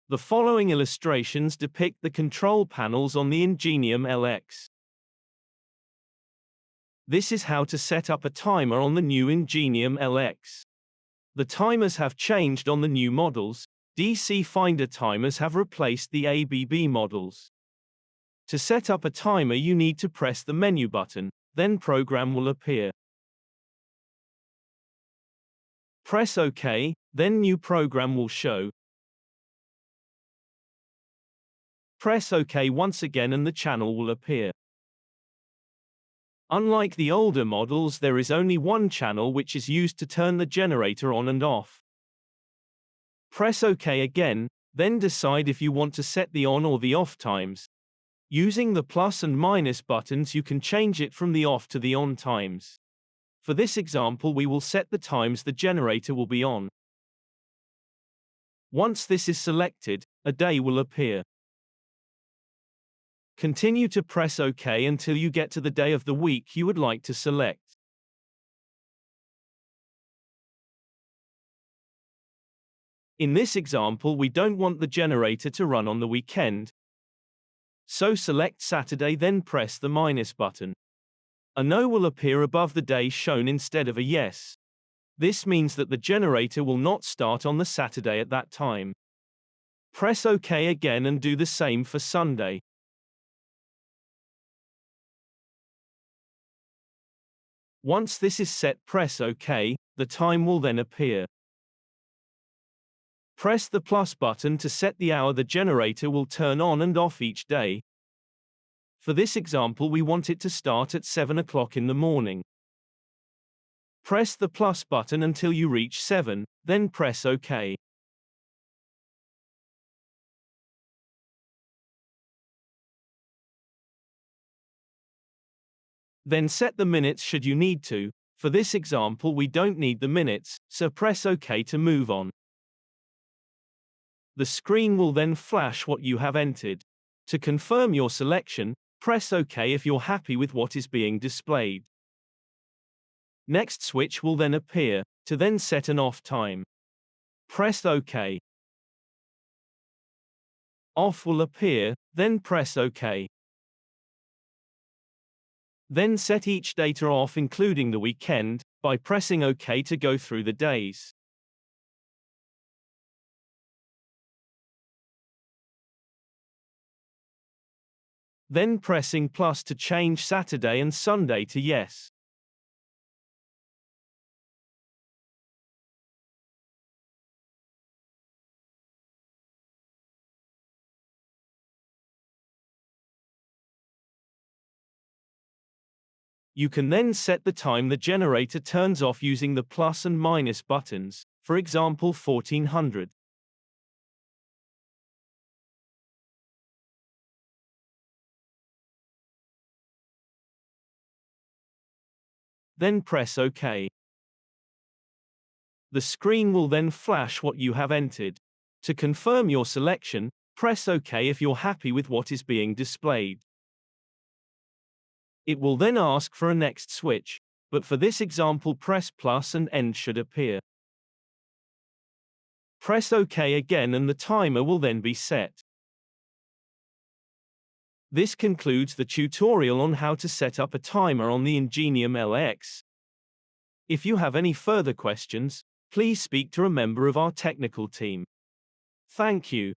The following illustrations depict the control panels on the Ingenium LX. This is how to set up a timer on the new Ingenium LX. The timers have changed on the new models. DC Finder timers have replaced the ABB models. To set up a timer, you need to press the menu button, then program will appear. Press OK, then new program will show. Press OK once again and the channel will appear. Unlike the older models, there is only one channel which is used to turn the generator on and off. Press OK again, then decide if you want to set the on or the off times. Using the plus and minus buttons, you can change it from the off to the on times. For this example, we will set the times the generator will be on. Once this is selected, a day will appear. Continue to press OK until you get to the day of the week you would like to select. In this example, we don't want the generator to run on the weekend, so select Saturday, then press the minus button. A no will appear above the day shown instead of a yes. This means that the generator will not start on the Saturday at that time. Press OK again and do the same for Sunday. Once this is set, press OK, the time will then appear. Press the plus button to set the hour the generator will turn on and off each day. For this example, we want it to start at 7 o'clock in the morning. Press the plus button until you reach 7, then press OK. Then set the minutes should you need to. For this example, we don't need the minutes, so press OK to move on. The screen will then flash what you have entered. To confirm your selection, press OK if you're happy with what is being displayed. Next switch will then appear, to then set an off time. Press OK. Off will appear, then press OK. Then set each data off including the weekend, by pressing OK to go through the days. Then pressing plus to change Saturday and Sunday to yes. You can then set the time the generator turns off using the plus and minus buttons, for example 1400. Then press OK. The screen will then flash what you have entered. To confirm your selection, press OK if you're happy with what is being displayed. It will then ask for a next switch, but for this example press plus and end should appear. Press OK again and the timer will then be set. This concludes the tutorial on how to set up a timer on the Ingenium LX. If you have any further questions, please speak to a member of our technical team. Thank you.